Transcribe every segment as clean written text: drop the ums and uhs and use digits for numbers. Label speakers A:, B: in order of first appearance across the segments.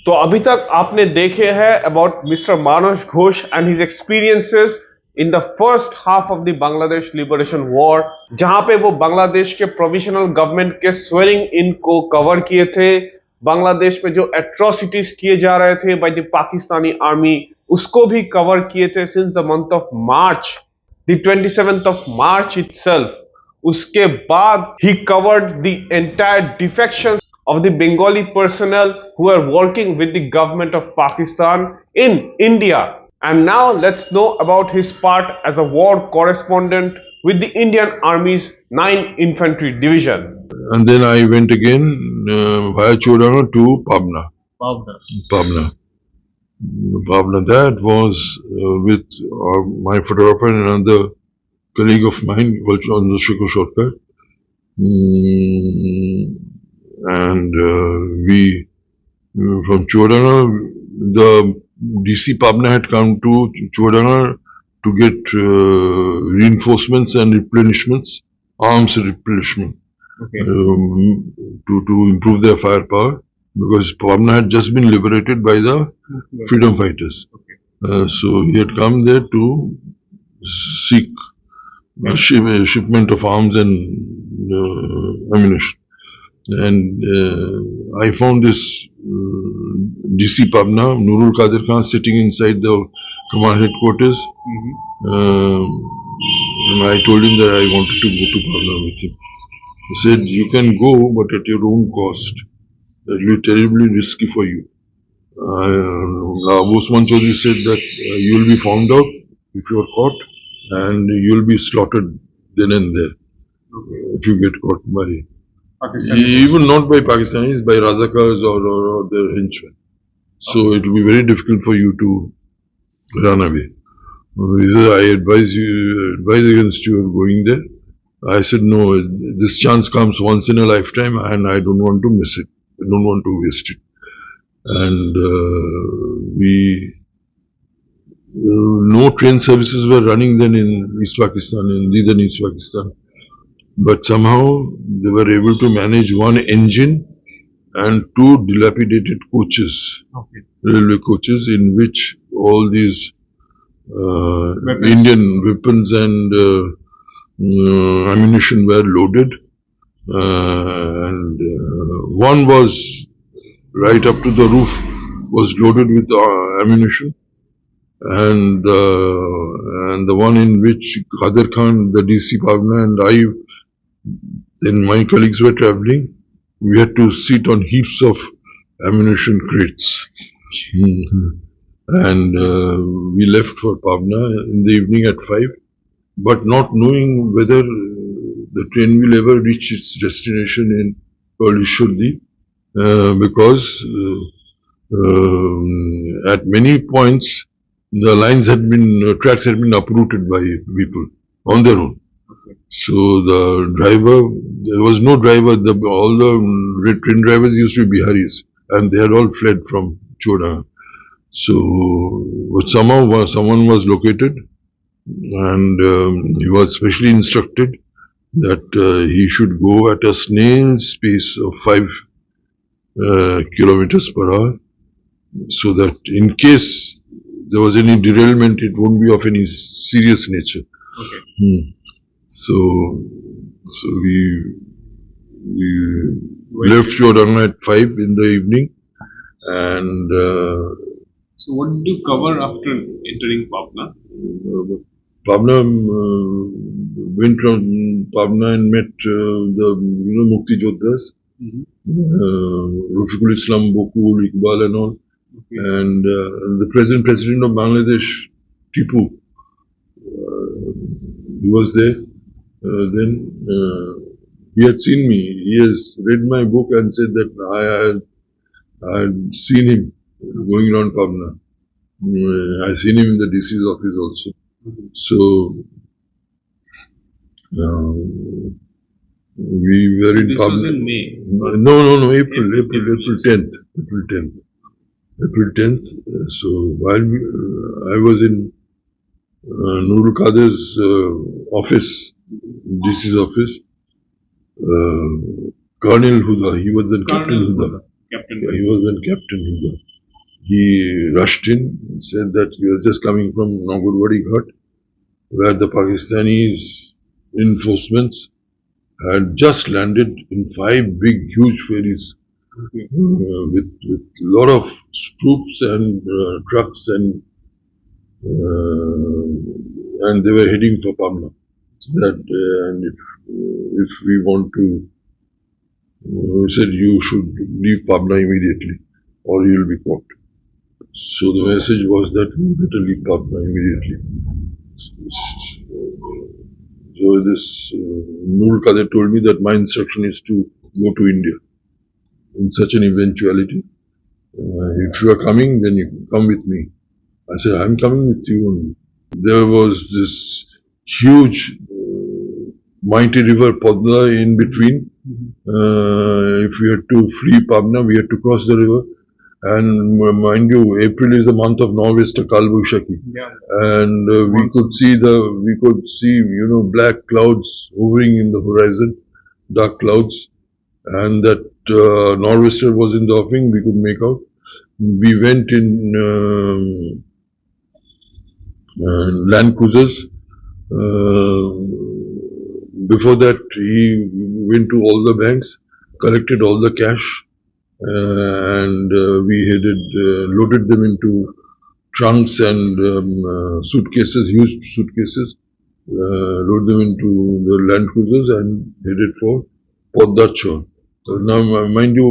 A: तो अभी तक आपने देखे हैं about mister Manas Ghosh and his experiences in the first half of the Bangladesh liberation war, जहां पे वो बांग्लादेश के प्रोविजनल गवर्नमेंट के स्वेरिंग इन को कवर किए थे। बांग्लादेश में जो एट्रोसिटीज किए जा रहे थे बाय द पाकिस्तानी आर्मी, उसको भी कवर किए थे since the month of March, the 27th of March itself. उसके बाद he covered the entire defections of the Bengali personnel who are working with the government of Pakistan in India. And now let's know about his part as a war correspondent with the Indian Army's 9th Infantry Division.
B: And then I went again via Chodana to Pabna. Pabna. That was with my photographer and another colleague of mine, also on the Shortcut. And we, from Chodana, the DC Pabna had come to Chodana to get reinforcements and replenishments, arms replenishment, to improve their firepower, because Pabna had just been liberated by the freedom fighters. So he had come there to seek a shipment of arms and ammunition. And I found this DC Pabna, Nurul Qadir Khan, sitting inside the command headquarters. And I told him that I wanted to go to Pabna with him. He said, "You can go, but at your own cost. It will be terribly risky for you." Osman Chaudhry said that you will be found out if you are caught, and you will be slaughtered then and there if you get caught by even not by Pakistanis, by Razakars or their henchmen. So it will be very difficult for you to run away. He said, "I advise against you going there." I said, "No, this chance comes once in a lifetime, and I don't want to miss it. I don't want to waste it." And no train services were running then in East Pakistan, in Leaden, East Pakistan. But somehow they were able to manage one engine and two dilapidated coaches, railway coaches, in which all these Indian weapons and ammunition were loaded. And one was right up to the roof, was loaded with ammunition. And the one in which Qadir Khan, the DC Pabna, and I, and my colleagues were traveling, we had to sit on heaps of ammunition crates. And we left for Pabna in the evening at 5, but not knowing whether the train will ever reach its destination in Ishurdi, because at many points the lines had been, tracks had been uprooted by people on their own. So the driver, there was no driver, all the train drivers used to be Biharis, and they had all fled from Chodana. So somehow someone was located, and he was specially instructed that he should go at a snail's pace of 5 kilometers per hour, so that in case there was any derailment, it won't be of any serious nature. So we left Chodana at 5 in the evening, and
A: so what did you cover after entering Pabna?
B: Pabna, went from Pabna and met the Mukti Jodhas, Rafiqul Islam, Bokul, Iqbal and all. And the present president of Bangladesh, Tipu, he was there. Then he had seen me. He has read my book and said that I had seen him going around Pabna. I seen him in the DC's office also. So we were in Pabna. This was in May? No, April 10th. April 10th. So while I was in Nurul Qadir's office, DC's office, Colonel Huda, he was then Captain Huda. He was then Captain Huda. He rushed in and said that we are just coming from Nagurwadi Ghat, where the Pakistanis reinforcements had just landed in 5 big, huge ferries with lot of troops and trucks and they were heading for Pamna. That and if we want to, he said you should leave Pamna immediately, or you will be caught. So the message was that we better leave Pamna immediately. So this Nur Kadir told me that my instruction is to go to India in such an eventuality. If you are coming, then you come with me. I said, I'm coming with you only. There was this huge, mighty river Padma in between. If we had to flee Pabna, we had to cross the river. And mind you, April is the month of nor'wester Kalbushaki.
A: Yeah.
B: And we could see, black clouds hovering in the horizon, dark clouds. And that nor'wester was in the offing, we could make out. We went in land cruisers. Before that, he went to all the banks, collected all the cash, and we loaded them into trunks and suitcases, huge suitcases, loaded them into the land cruisers and headed for Poddacho. So now, mind you,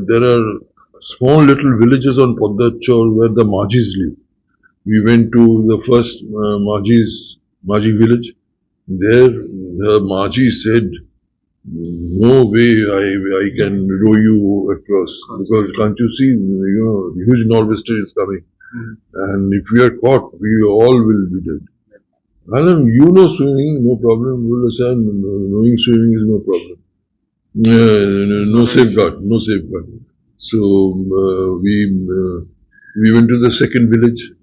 B: there are small little villages on Poddacho where the Majis live. We went to the first Maji village. There, the Maji said, no way I can row you across because can't you see, huge nor'wester is coming. And if we are caught, we all will be dead. Alan, you know swimming, no problem. Will say, knowing swimming is no problem. No safeguard, no safeguard. So we went to the second village.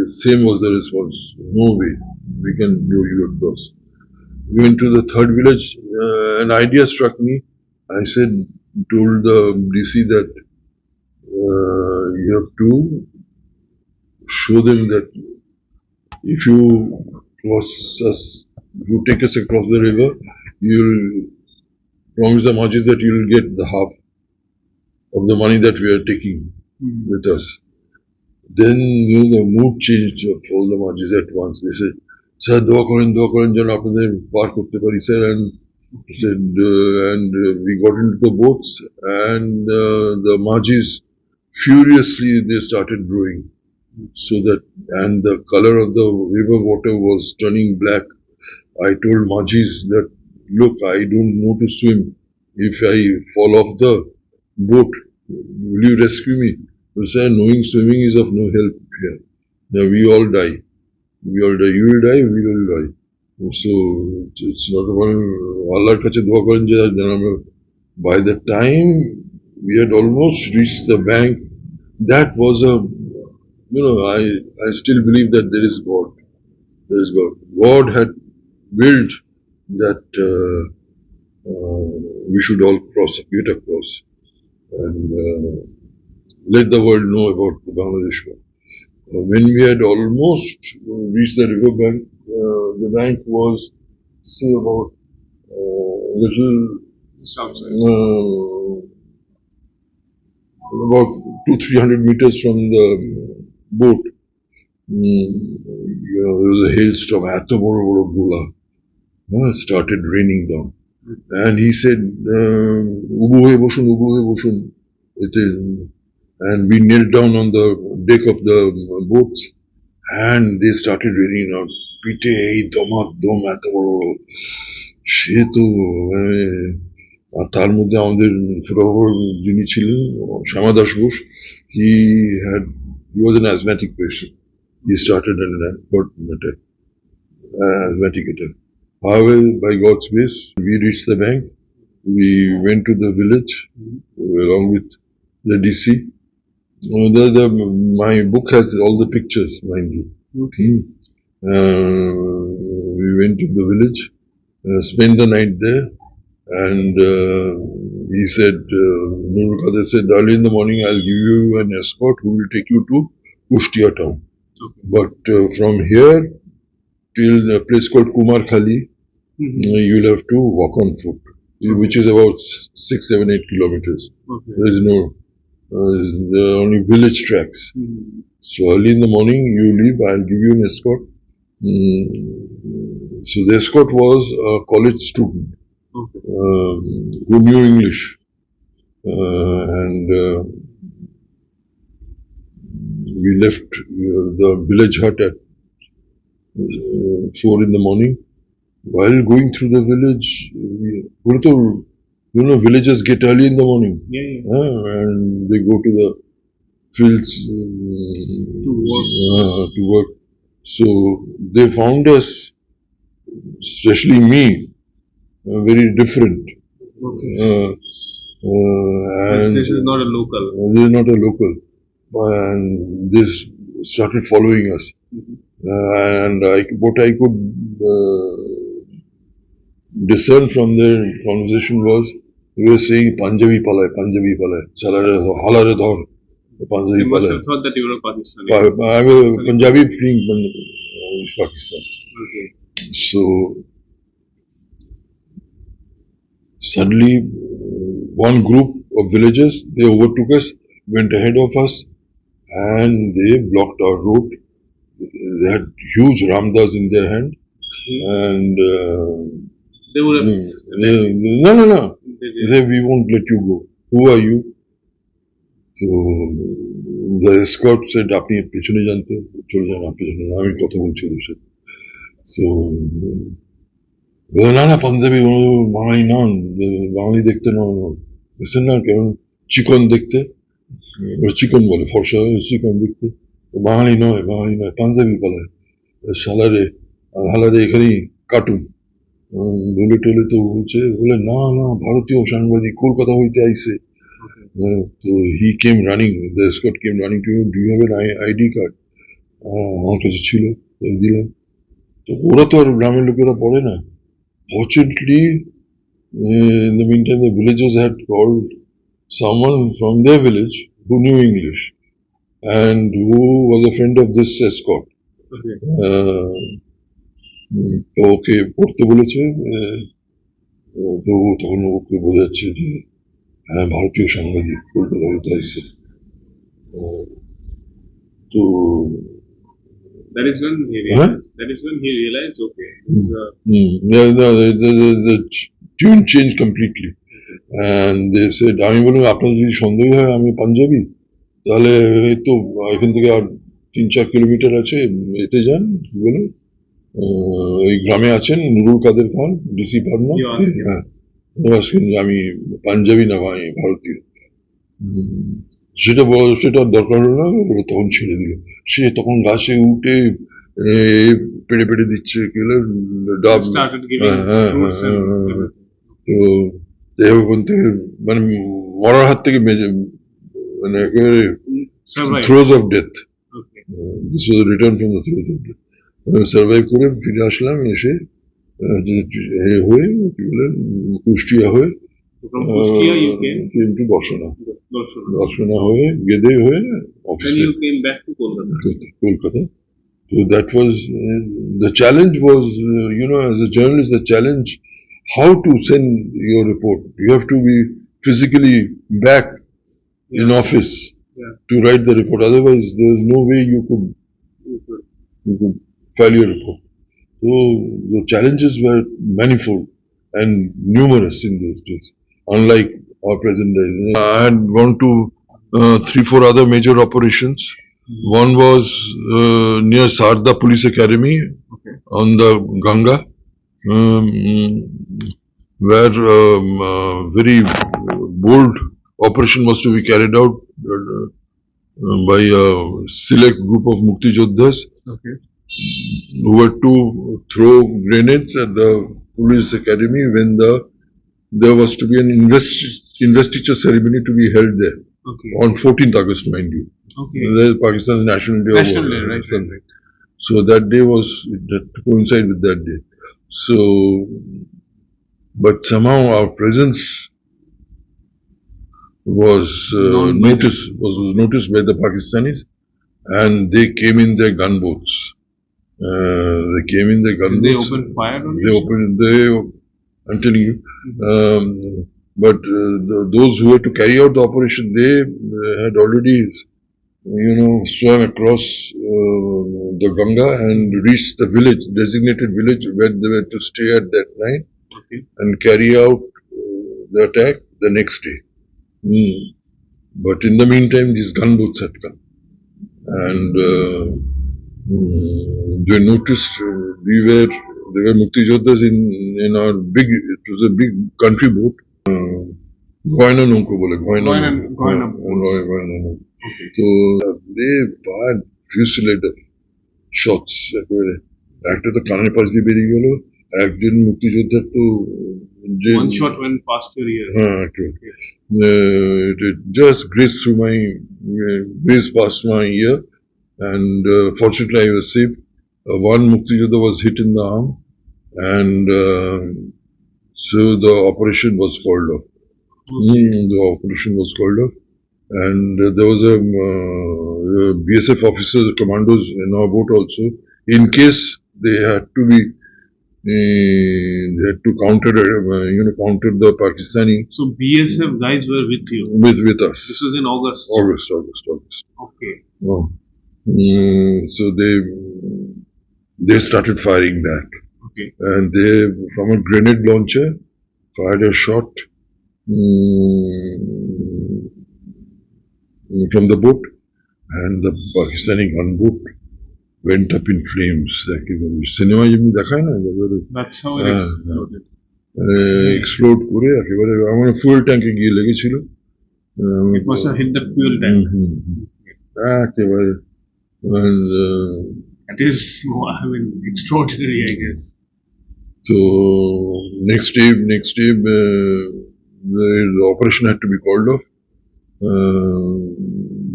B: Same was the response. No way, we can row you across. We went to the third village. An idea struck me. I told the DC that you have to show them that if you you take us across the river, you'll promise the Majis that you'll get the half of the money that we are taking with us. Then the mood changed of all the Majis at once. They said, "Sir, dua karen jan apne par korte pari sir." And he said, we got into the boats, and the Majis furiously they started rowing. And the color of the river water was turning black. I told Majis that, look, I don't know to swim. If I fall off the boat, will you rescue me? He said, knowing swimming is of no help here. Now we all die. We all die. You will die, we will die. So it's not a problem. Allah kache dua karen je. By the time we had almost reached the bank, that was I still believe that there is God. There is God. God had willed that we should all get across and let the world know about the Bangladesh war. When we had almost reached the river bank, the bank was, say, about about 200-300 meters from the boat. There was a hailstorm, eto boro boro gola. Started raining down. And he said, ubu hoye boshun. And we knelt down on the deck of the boats, and they started raining out. Pite ei dom eto boro boro. সে তো আর তার মধ্যে আমাদের photographer যিনি ছিলেন Shyamadas Ghosh, he was an asthmatic patient. He started an asthmatic attack. However, by God's grace, we reached the bank. We went to the village along with the DC. My book has all the pictures, mind you. Okay. We went to the village, spent the night there, and he said, Nurul Qadir said, early in the morning I'll give you an escort who will take you to Kushtia town.
A: Okay.
B: But from here till a place called Kumar Khali, you'll have to walk on foot, which is about 6, 7, 8 kilometers.
A: Okay.
B: There is no, there are only village tracks. So early in the morning you leave, I'll give you an escort. So the escort was a college student
A: Okay.
B: who knew English. And we left the village hut at 4 in the morning. While going through the village, villagers get early in the morning. And they go to the fields to work. So they found us, especially me, very different.
A: Okay.
B: And
A: this is not a local.
B: This is not a local. And they started following us. And what I could discern from their conversation was, they were saying Punjabi palai, halare dhar, Punjabi
A: They must
B: palai.
A: have thought that you were Pakistani.
B: I'm a Punjabi fleeing Pakistan.
A: Okay.
B: So suddenly one group of villagers, they overtook us, went ahead of us, and they blocked our road. They had huge ramdas in their hand, and
A: They would have.
B: no. They said, we won't let you go. Who are you? So the escort said, আপনি পেছনে যান তো, চলে যান আপনি পেছনে, আমি কথা বলছি ওদের সাথে। So না না পাঞ্জাবি বাঙালি নন, বাঙালি দেখতে নন, বুঝছেন না কেমন চিকন দেখতে, চিকন বলে, ফর্সা চিকন দেখতে, বাঙালি নয় পাঞ্জাবি বলে, হালারে এখানেই কার্টুন বলে টলে তো বলে না ভারতীয় সাংবাদিক কলকাতা হইতে আইছে। তো he came running, the escort came running too, do you have an ID card? আমার কাছে ছিল, দিলাম। তো ওরা তো আর গ্রামের লোকেরা পড়ে না। Fortunately, in the meantime, the villagers had called someone from their village who knew English and who was a friend of this escort.
A: Okay.
B: ওকে পড়তে বলেছে, তো তখন ওকে বোঝাচ্ছে যে হ্যাঁ ভারতীয় সাংবাদিক কলকাতা হইতে আসছে। তো
A: That is when he realized. That is when he realized. Okay.
B: The tune changed completely, and they said, আমি বললাম আপনার যদি সন্দেহ হয় আমি পাঞ্জাবি, তাহলে এই তো এখান থেকে আর 3-4 কিলোমিটার আছে, এতে যান বলে ওই গ্রামে আছেন নুরুল কাদের খান, ডিসি পাবনা। হ্যাঁ, আমি পাঞ্জাবি না আমি ভারতীয়। সেটা দরকার হলো না, বলে তখন ছেড়ে দিল। সে তখন গাছে উঠে পেড়ে দিচ্ছে, ডাব। তো ওখান থেকে মানে মরার হাত থেকে মানে একেবারে throws of death, this was return from the throws of death. Survive করে ফিরে আসলাম, এসে হয়ে কি বলে কুষ্টিয়া হয়ে কিন্তু দর্শনা হয়ে গেদে হয়ে অফিসে Kolkata. So that was the challenge was, as a journalist, the challenge how to send your report. You have to be physically back in office to write the report. Otherwise, there is no way you could file your report. So the challenges were manifold and numerous in those days, unlike our present days. I had gone to 3-4 other major operations. One was near Sarda Police Academy on the Ganga, where very bold operation was to be carried out by a select group of Mukti Jodhas who were to throw grenades at the police academy when there was to be an investiture ceremony to be held there on 14th August, mind you. There's Pakistan's National Day. Right. So that day that coincided with that day. So, but somehow our presence was noticed by the Pakistanis, and they came in their gunboats. They came in their gunboats.
A: Did they open fire on
B: They
A: you?
B: opened. I'm telling you. But those who were to carry out the operation, they had already, swam across the Ganga and reached the village, designated village where they were to stay at that night and carry out the attack the next day. But in the meantime, these gunboats had come, and they noticed there were Mukti Jodhas in our big. It was a big country boat. Goina Nonko bole. Goina. So they fired fusillade shots. একটা তো কানের পাশ দিয়ে বেরিয়ে গেল, একজন মুক্তিযোদ্ধার তো
A: One shot went past your ear.
B: it just grazed past my ear, and fortunately I was safe. One Muktijoddha was hit in the arm, and so the operation was called off. The operation was called off, and there was a BSF officer, commandos in our boat also. In case they had to be, they had to counter the Pakistani.
A: So BSF guys were with you.
B: With us.
A: This was in August.
B: August.
A: Okay.
B: Oh. So they started firing back.
A: Okay.
B: And they, from a grenade launcher, fired a shot from the boat, and the Pakistani gunboat went up in flames. Cinema যেমনি দেখায় না,
A: That's how it exploded.
B: Explode করে একেবারে আমার fuel ট্যাঙ্কে গিয়ে লেগেছিল।
A: It must have hit the fuel tank.
B: একেবারে, and
A: that is, I mean, extraordinary, I guess.
B: So next day, the operation had to be called off.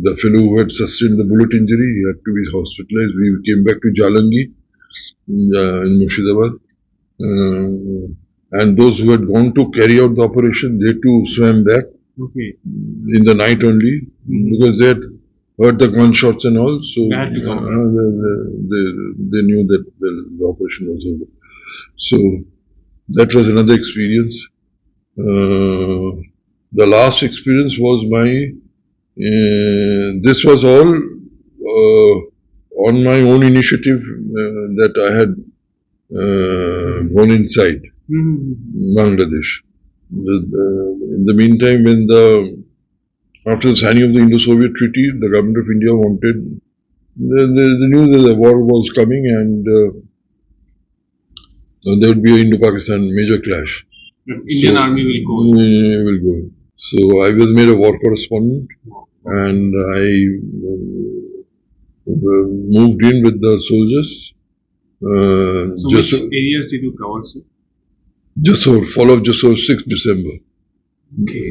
B: The fellow who had sustained the bullet injury, he had to be hospitalized. We came back to Jalangi in Murshidabad. And those who had gone to carry out the operation, they too swam back.
A: Okay.
B: In the night only, because they had heard the gunshots and all. So
A: they had to come.
B: They knew that the operation was over. So that was another experience. The last experience was this was all on my own initiative that I had gone inside Bangladesh. In the meantime, after the signing of the Indo-Soviet Treaty, the government of India wanted, they knew that the war was coming, and there would be an Indo-Pakistan major clash.
A: Indian Army will go.
B: So I was made a war correspondent, and I moved in with the soldiers.
A: So which areas did you cover, sir?
B: Jasor, fall of Jasor, 6th December.
A: Okay.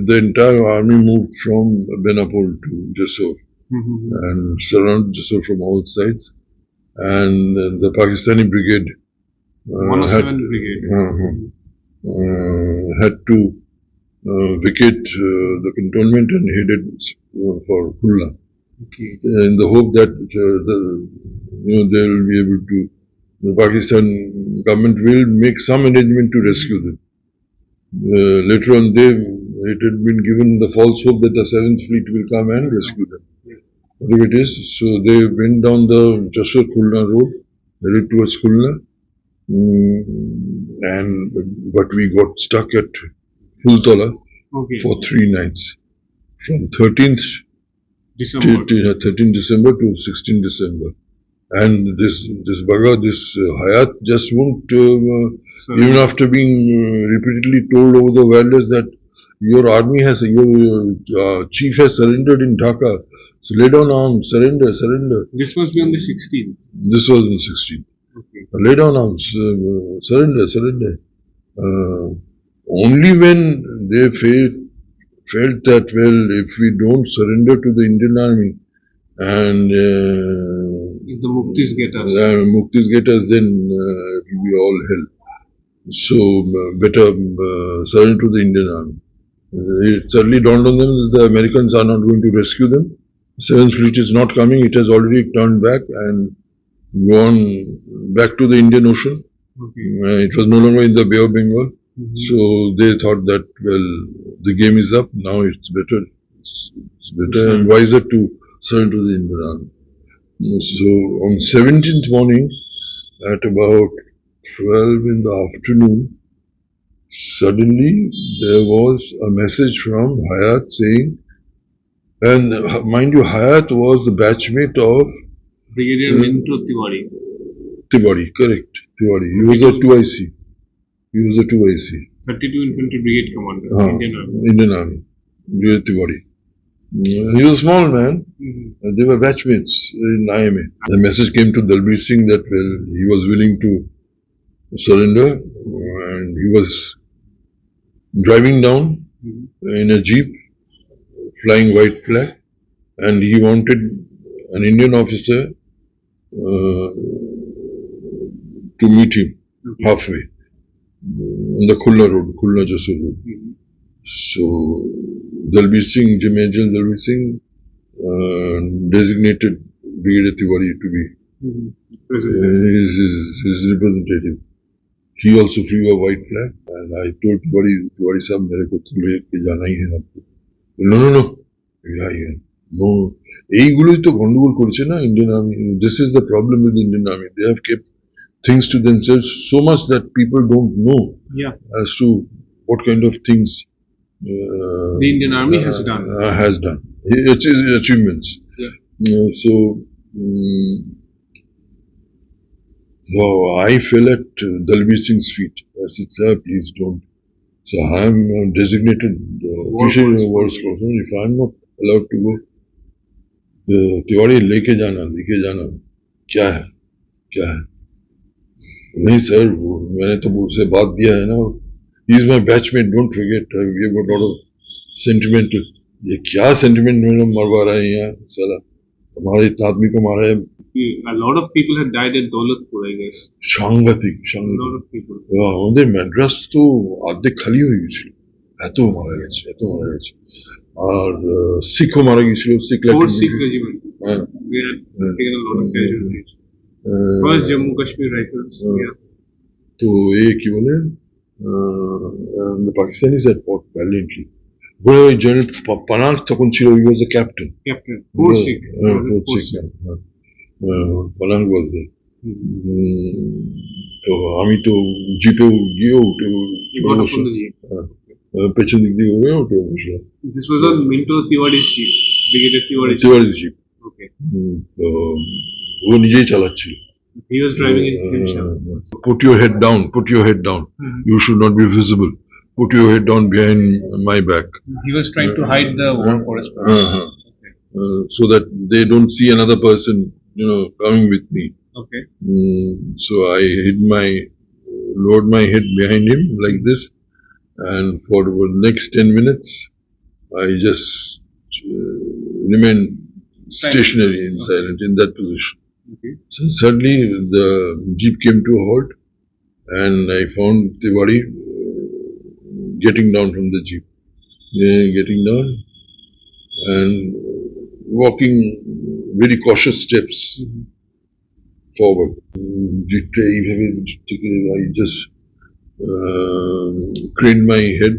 B: The entire army moved from Benapol to Jasor and surrounded Jasor from all sides. And the Pakistani brigade
A: 107 brigade
B: had to vacate the cantonment and headed for Khulna.
A: Okay.
B: In the hope that they will be able to, the Pakistan government will make some arrangement to rescue them. Later on, it had been given the false hope that the 7th Fleet will come and rescue them. Whatever it is, so they went down the Jasor Khulna road, headed towards Khulna, but we got stuck at Fultola for 3 nights, from 13th December to 16th December. And this Hayat just won't, even after being repeatedly told over the wireless that your chief has surrendered in Dhaka, so lay down arms, surrender.
A: This must be on the 16th.
B: This was on the 16th.
A: Okay.
B: Lay down arms, surrender. Only when they felt that, well, if we don't surrender to the Indian Army, and
A: if the Muktis
B: get us, then it will be all hell. So better surrender to the Indian Army. It suddenly dawned on them that the Americans are not going to rescue them. Seventh Fleet is not coming. It has already turned back and gone back to the Indian Ocean.
A: Okay.
B: It was no longer in the Bay of Bengal. So they thought that, well, the game is up. Now it's better. It's better and wiser to surrender to the Indian Army. So on 17th morning, at about 12 in the afternoon, suddenly there was a message from Hayat saying, and mind you, Hayat was the batchmate of
A: Brigadier Minto Tiwari.
B: Tiwari, correct. Tiwari. He was a 2IC. He was a 2IC.
A: 32 Infantry Brigade Commander, Indian Army.
B: Indian Army. Brigadier Tiwari. He was a small man. They were batchmates in IMA. The message came to Dalbir Singh that, well, he was willing to surrender, and he was driving down in a jeep, flying white flag, and he wanted an Indian officer to meet him halfway on the Khulna road, Khulna Jasur road. So Dalbir Singh, Major Dalbir Singh, designated Brigadier Tiwari to be his representative. He also flew a white flag, and I told Tiwari Sahab, मेरे को लेके जाना ही है आपको. No. No. এইগুলোই তো গন্ডগোল করেছে না Indian Army. This is the problem with the Indian Army. They have kept things to themselves so much that people don't know as to what kind of things
A: the Indian Army has done.
B: Its achievements. So I fell at Dalbir Singh's feet. I said, sir, please don't. So I am designated official war correspondent. If I am not allowed to go, the Tiwari लेके जाना क्या है नहीं sir मैंने तो उससे बात दिया है ना he is my batchmate don't forget we have got a lot of sentimental ये क्या sentiment मैंने मरवा रहा है यहाँ साला हमारे इतना आदमी को मारा है
A: a lot of people had died at Daulatpur I guess
B: সাংঘাতিক
A: a lot of people
B: আমাদের ম্যাড্রাস তো অর্ধেক খালি হয়ে গেছিল এত মারা গেছে আর শিখও মারা গেছিল শিখ
A: regiment we had taken a lot of casualties first Jammu Kashmir Rifles
B: তো কি বলে the Pakistanis had fought valiantly বলে জেনারেল পানাক তখন ছিল he was a captain
A: Fort Sikh
B: পানাক was there তো আমি তো জিপেও গিয়েও পেছন দিক দিয়ে উঠে বসলাম
A: This was on Minto Tiwari's jeep, Brigadier
B: Tiwari's jeep.
A: Okay.
B: তো ও নিজেই চালাচ্ছিল
A: He was driving it himself.
B: Put your head down. You should not be visible. Put your head down behind my back.
A: He was trying to hide the war correspondent.
B: So that they don't see another person, coming with me.
A: Okay.
B: So I lowered my head behind him like this, and for the next 10 minutes, I just remained stationary and silent in that position.
A: Okay.
B: So suddenly the jeep came to a halt, and I found Tiwari getting down from the jeep, getting down and walking very cautious steps forward. I just craned my head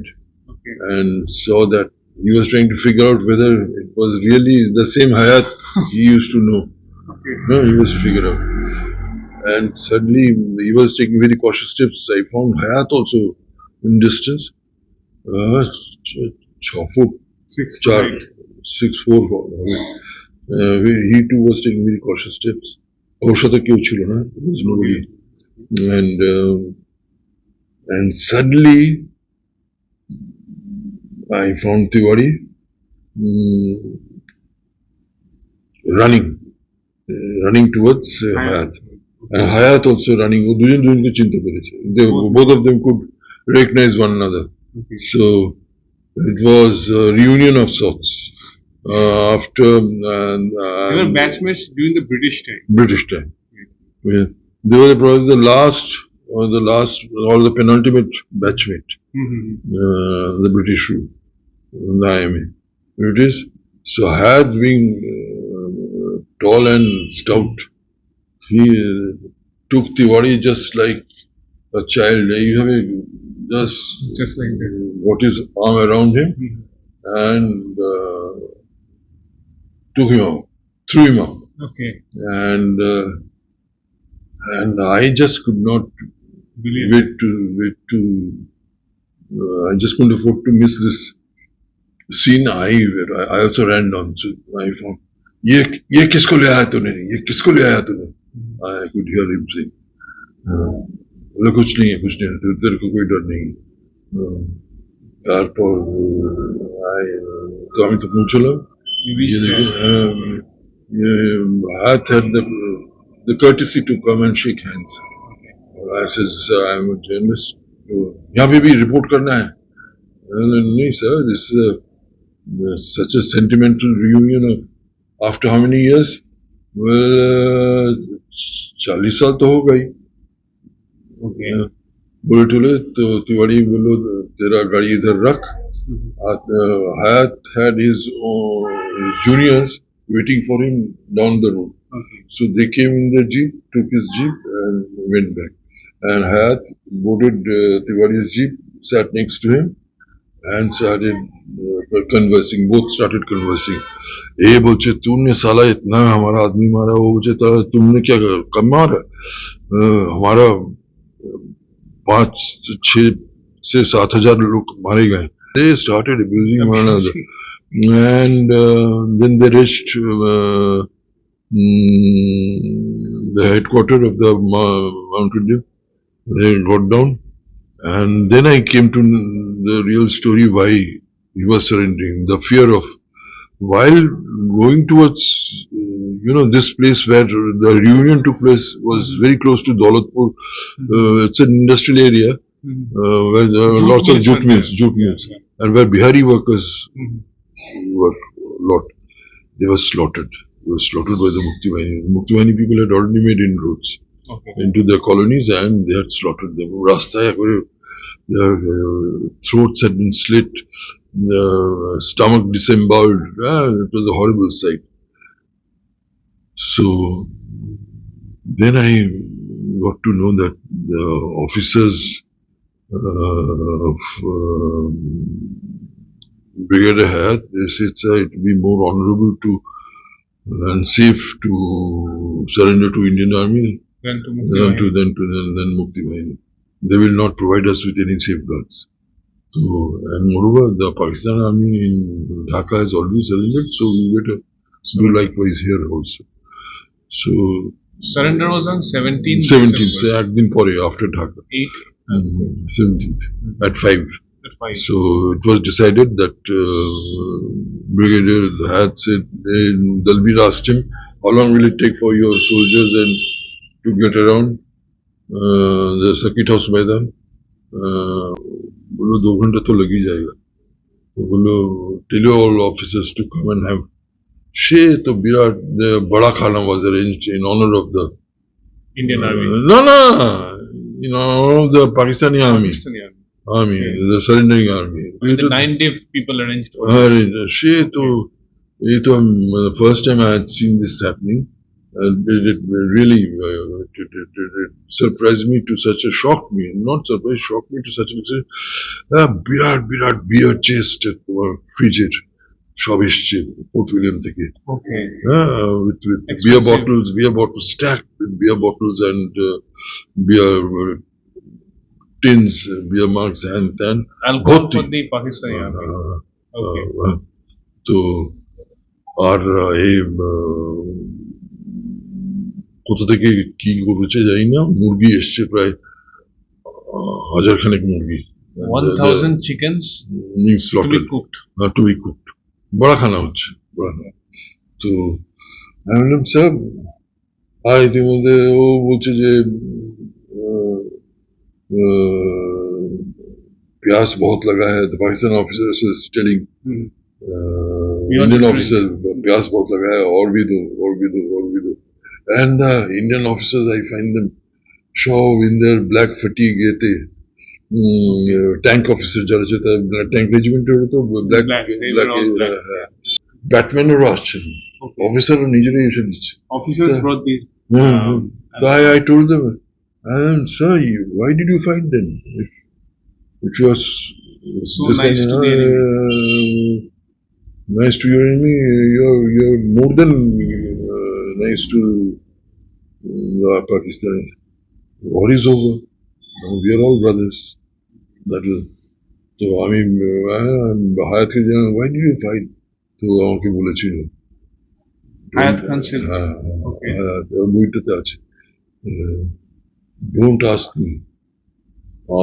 B: and saw that he was trying to figure out whether it was really the same Hayat he used to know. No, he was figured out. And suddenly he was taking very cautious steps. I found Hayat also in distance. 6 foot. 6'4". He too was taking very cautious steps. There was nobody. And suddenly I found Tiwari running towards Hayat. And Hayat also running. Both of them could recognize one another. So it was a reunion of sorts. After
A: they were batchmates during the British time.
B: Yeah. They were probably the last or the penultimate batchmate. The British rule. Naimi. It is. So Hayat being tall and stout, he took Tiwari just like a child. You have just
A: like that.
B: what is arm around him and took him out, threw him out.
A: Okay.
B: And I just could not wait to I just couldn't afford to miss this scene. I also ran down. So I found, ये किसको ले आया तूने? ये किसको ले आया तूने? I could hear him saying, बोला कुछ नहीं है, कुछ नहीं है, तेरे को कोई डर नहीं है। तारपर तो আমি তো পৌঁছলাম। ये देखो, Hath had the courtesy to come and shake hands. I said, sir, I am a journalist. यहाँ पे भी रिपोर्ट करना है? नहीं sir, this is such a sentimental reunion of after how many years? Well, 40 साल तो हो गई।
A: Okay.
B: बोले टोले तो तिवारी बोलो तेरा गाड़ी इधर रख। Hayat had his juniors waiting for him down the road.
A: Okay.
B: So they came in the jeep, took his jeep and went back. And Hayat boarded Tiwari's jeep, sat next to him and started conversing. Both started conversing. ये बोलचे तूने साला इतना हमारा आदमी मारा, वो बोलचे तुमने क्या कम मारा? हमारा 5,000 से 7,000 लोग मारे गए. They started abusing one another. And then they reached the headquarters of the mountain dew. They got down. And then I came to the real story why he was surrendering. The fear of, while going towards, this place where the reunion took place was very close to Daulatpur. It's an industrial area where there are lots of jute mills, and where Bihari workers were a lot. They were slaughtered. They were slaughtered by the Mukti Bahini. The Mukti Bahini people had already made inroads into their colonies and they had slaughtered them. Their throats had been slit, their stomach disemboweled. It was a horrible sight. So then I got to know that the officers of Brigadier Hayat, they said, sir, it would be more honorable to and safe to surrender to Indian Army than Mukti Bahini. They will not provide us with any safeguards. So, and moreover, the Pakistan Army in Dhaka has already surrendered, so we better do likewise here also. So
A: surrender was on 17th.
B: 17th, so din pore after Dhaka. 17th at 5. So it was decided that Brigadier had said, Dalbir asked him, how long will it take for your soldiers and to get around the circuit house Maidan? बोलो 2 घंटे तो लग ही जाएगा. तो बोलो tell all officers to come and have. तो Virat the बड़ा खाना was arranged in honor of the
A: Indian Army.
B: No, in honor of the Pakistani Army. The surrendering army.
A: The 9-day people arranged.
B: The first time I had seen this happening, it really it surprised me to such a shocked me, not surprised, shocked me to such an extent. Birat beer chest frigid. সব এসছে Port William থেকে.
A: Okay.
B: With beer bottles stacked with beer bottles and beer tins, beer mugs and
A: alcohol for the Pakistani Army. Okay.
B: তো আর এই কোথা থেকে কি করেছে জানি না, মুরগি এসছে প্রায় 1000 খানেক মুরগি.
A: 1000 chickens
B: slaughtered to be cooked. বড়া খানা হচ্ছে. তো আমি বললাম স্যার, আর ইতিমধ্যে ও বলছে যে प्यास बहुत लगा है. The Pakistan officer is telling Indian officer, प्यास बहुत लगा है, और भी दो. And the Indian officers, I find them shove in their black fatigue. Tank officer যারা আছে ট্যাঙ্ক রেজিমেন্টের তো black
A: Black, they
B: black
A: were all black.
B: ব্যাটম্যানেরও আসছেন
A: Okay.
B: অফিসারও নিজেরাই এসে দিচ্ছে
A: Officers brought these.
B: So I told them, sir, why did you fight them? If you are
A: So nice to the
B: nice to your enemy, you're more than nice to Pakistan. War is over. Now we are all brothers. That was. So I mean, Hayat ke jana, why did you fight? তো আমাকে বলেছিল
A: Hayat Khan said. Okay.
B: বইটাতে আছে don't ask me,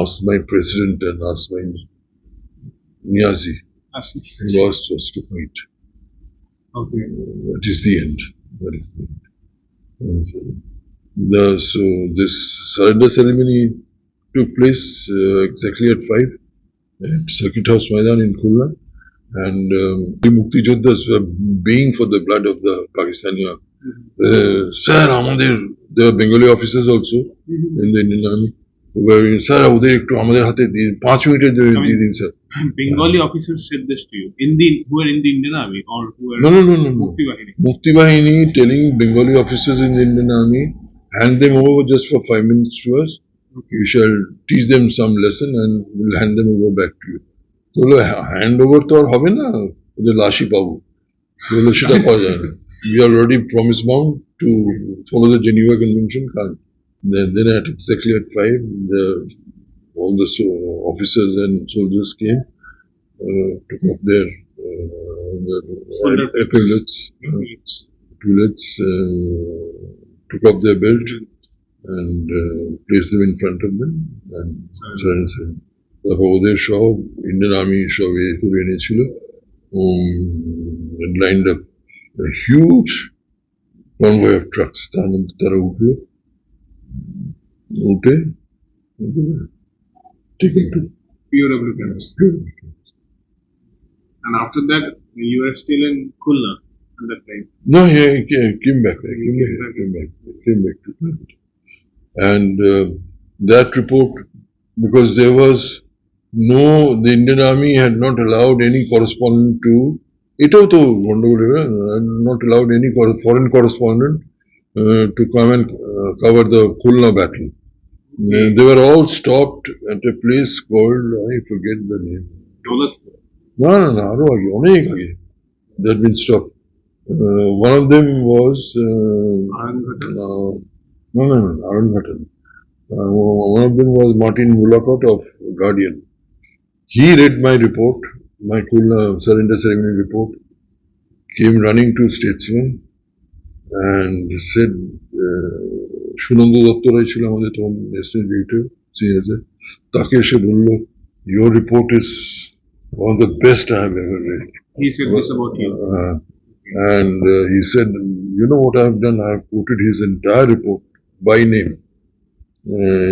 B: ask my president and ask my Niazi. He asked us to fight.
A: Okay.
B: That is the end. That is the end. And so this surrender ceremony took place exactly at 5 at Circuit House Maidan in Khulna. And the Mukti Joddhas were baying for the blood of the Pakistani. Sir, there were Bengali officers also in the Indian Army. Sir, ওদের একটু আমাদের হাতে 5 মিনিটের দিয়ে দিন sir
A: Bengali officers said this to you who are in the Indian Army or who are
B: no
A: Mukti Bahini.
B: Mukti Bahini telling Bengali officers in the Indian Army, hand them over just for 5 minutes to us. Okay. We shall teach them some lesson and we'll hand them over back to you. বললো hand over তো আর হবে না ওদের লাশই পাবো বললো সেটা পাওয়া যায় না we are already promise bound to follow the Geneva Convention. Can't. Then at exactly at 5 all the officers and soldiers came, took off their epaulets, took off their belt and placed them in front of them and surrendered. তারপর ওদের সব Indian army সব এ করে এনেছিল lined up huge convoy of trucks তার মধ্যে তারা উঠে taken to
A: POW camps. And after that, you were still in Khulna at that time.
B: No, he came back. Came back to Calcutta. And that report, because there was the Indian Army had not allowed any correspondent to, not allowed any foreign correspondent to come and cover the Khulna battle. They were all stopped at a place called, I forget the name.
A: Dolat.
B: No, they had been stopped. One of them was Arangatan. One of them was Martin Mulakot of Guardian. He read my report, my Khulna surrender ceremony report, came running to Statesman and said, Shunandu Dotto Rai ছিল আমাদের তখন national editor CSA তাকে এসে বলল your report is one of the best I have ever read.
A: He said this about you.
B: And he said, you know what I have done? I have quoted his entire report by name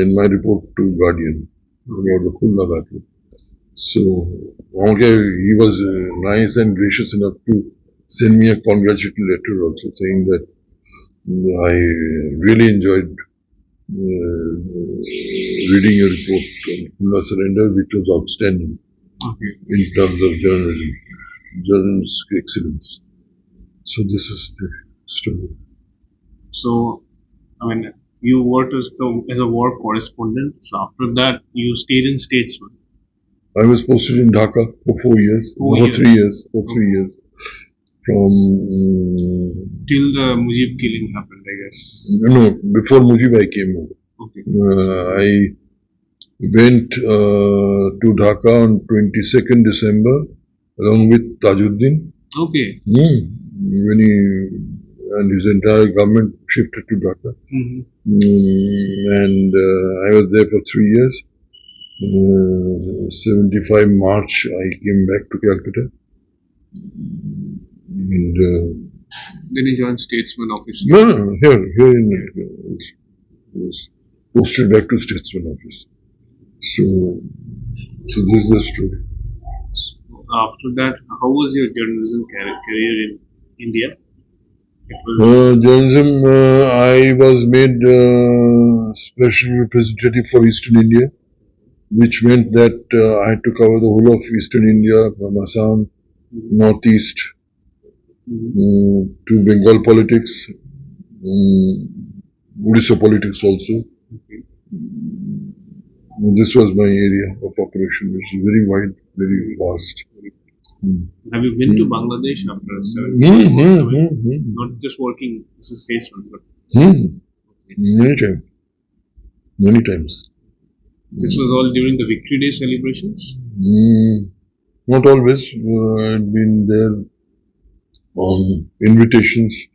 B: in my report to Guardian about the Khulna battle. So he was nice and gracious enough to send me a congratulatory letter also saying that I really enjoyed reading your report on Khulna surrender, which was outstanding in terms of journalistic excellence. So this is the story.
A: So, I mean, you worked as a war correspondent. So after that, you stayed in Statesman.
B: I was posted in Dhaka for 4 years. For 3 years. From
A: till the Mujib killing happened, I guess.
B: No, before Mujib I came over.
A: Okay.
B: I went to Dhaka on 22nd December along with Tajuddin.
A: Okay.
B: When he and his entire government shifted to Dhaka. And I was there for 3 years. 75 March I came back to Calcutta. And
A: then he joined Statesman office.
B: No, here in was posted back to Statesman office. So this is the story.
A: After that, how was your journalism career in India?
B: Journalism, I was made special representative for Eastern India which meant that I had to cover the whole of Eastern India, from Assam, Northeast, to Bengal politics, Odisha politics also. This was my area of operation, which is very wide, very vast.
A: Have you been to Bangladesh after 7 Not just working as a statesman, but
B: Many times. Many times.
A: this was all during the Victory Day celebrations?
B: Not always. I've been there on invitations.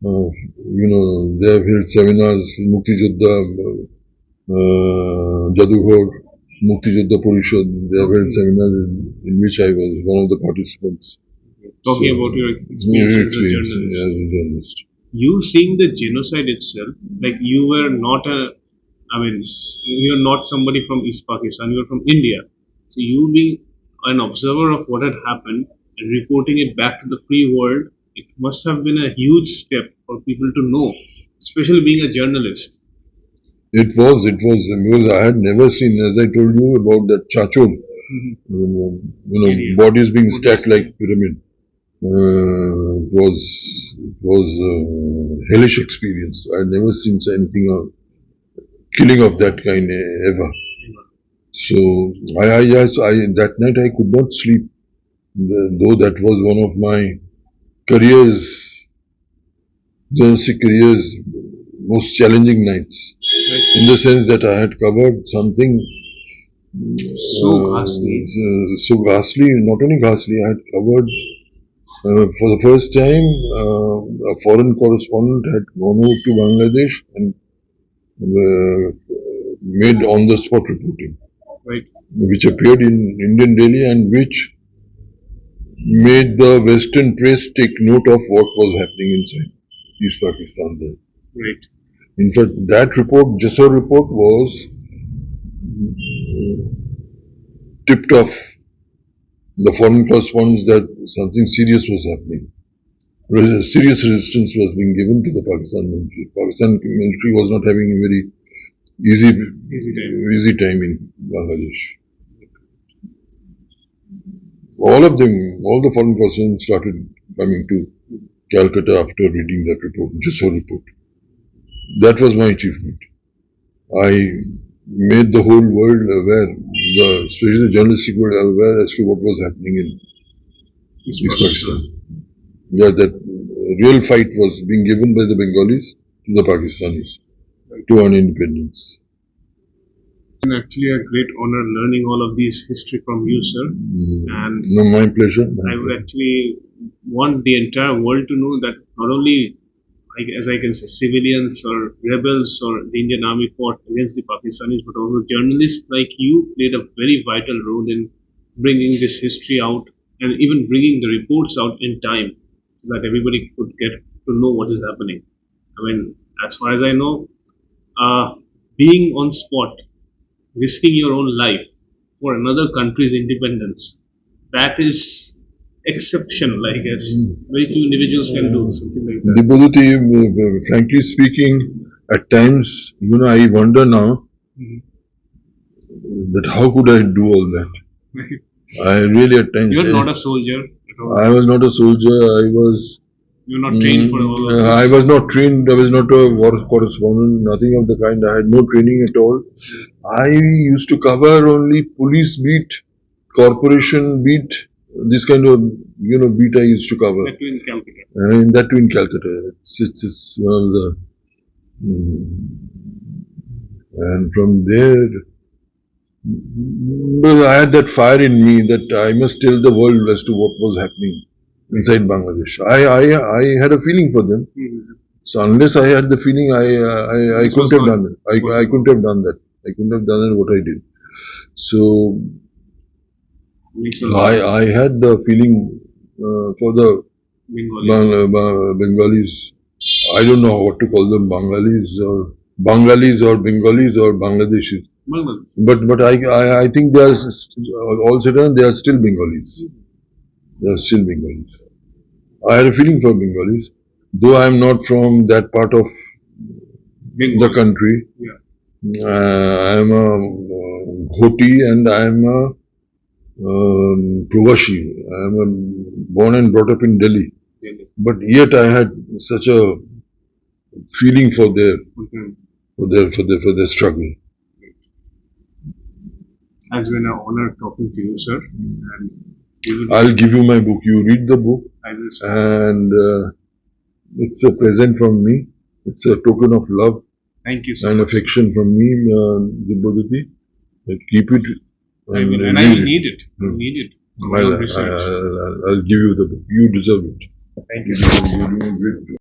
B: They have held seminars, Mukti Jodha, Jadughar, Mukti Jodha Parishad. They have held seminars in which I was one of the participants.
A: Talking about your experience as a journalist.
B: As a journalist.
A: You seeing the genocide itself, like you were not you're not somebody from East Pakistan, you're from India. So you being an observer of what had happened and reporting it back to the free world, it must have been a huge step for people to know, especially being a journalist.
B: It was, because I had never seen, as I told you about that chachol, bodies being stacked like pyramid. It was a hellish experience. I had never seen anything of killing of that kind ever. So that night I could not sleep, though that was one of my journalistic career's most challenging nights. In the sense that I had covered something
A: So ghastly.
B: So ghastly, not only ghastly, I had covered for the first time a foreign correspondent had gone over to Bangladesh and made on-the-spot reporting,
A: Right.
B: which appeared in Indian Daily and which made the Western press take note of what was happening inside East Pakistan there.
A: Right.
B: In fact, that report, Jasor report, was tipped off the foreign correspondents that something serious was happening. Serious resistance was being given to the Pakistan military. Pakistan military was not having a very easy time in Bangladesh. All of them, all the foreign correspondents started coming to Calcutta after reading that report, Jasor report. That was my achievement. I made the whole world aware, especially the journalistic world aware as to what was happening in East Pakistan. Yeah, that real fight was being given by the Bengalis to the Pakistanis to earn independence.
A: It's actually a great honor learning all of these history from you, sir. And
B: no, my pleasure.
A: I would actually want the entire world to know that not only, as I can say, civilians or rebels or the Indian army fought against the Pakistanis, but also journalists like you played a very vital role in bringing this history out and even bringing the reports out in time so that everybody could get to know what is happening. I mean, as far as I know, being on spot, risking your own life for another country's independence, that is exceptional, I guess. Very few individuals can do something like that.
B: Dipodati, frankly speaking, at times, I wonder now that how could I do all that? I really at times.
A: You're not a soldier at all.
B: I was not a soldier.
A: You're not trained for all of this.
B: I was not trained. I was not a war correspondent. Nothing of the kind. I had no training at all. I used to cover only police beat, corporation beat, this kind of beat I used to cover.
A: That too in Calcutta.
B: And that too in Calcutta. It's one of the. And from there, well, I had that fire in me that I must tell the world as to what was happening inside Bangladesh. I had a feeling for them. So unless I had the feeling, I couldn't have done it. I couldn't have done that. I couldn't have done what I did. So I had the feeling for the Bengalis. I don't know what to call them, Bengalis or Bengalis or Bangladeshis. But I think they are all sudden they are still Bengalis. They are still Bengalis. I had a feeling for Bengalis, though I am not from that part of the country.
A: Yeah.
B: I am a Ghoti and I am a Provashi. I am born and brought up in Delhi. But yet I had such a feeling for their struggle.
A: Has been an honor talking to you, sir. And
B: I'll give you my book. You read the book,
A: I will, sir.
B: and it's a present from me. It's a token of love
A: Thank you so
B: and
A: much.
B: affection from me, Dibbodati. Keep it.
A: I will, and I will need it. I will need it. My own research.
B: I'll give you the book. You deserve it.
A: Thank you so much.
B: You're doing a great job.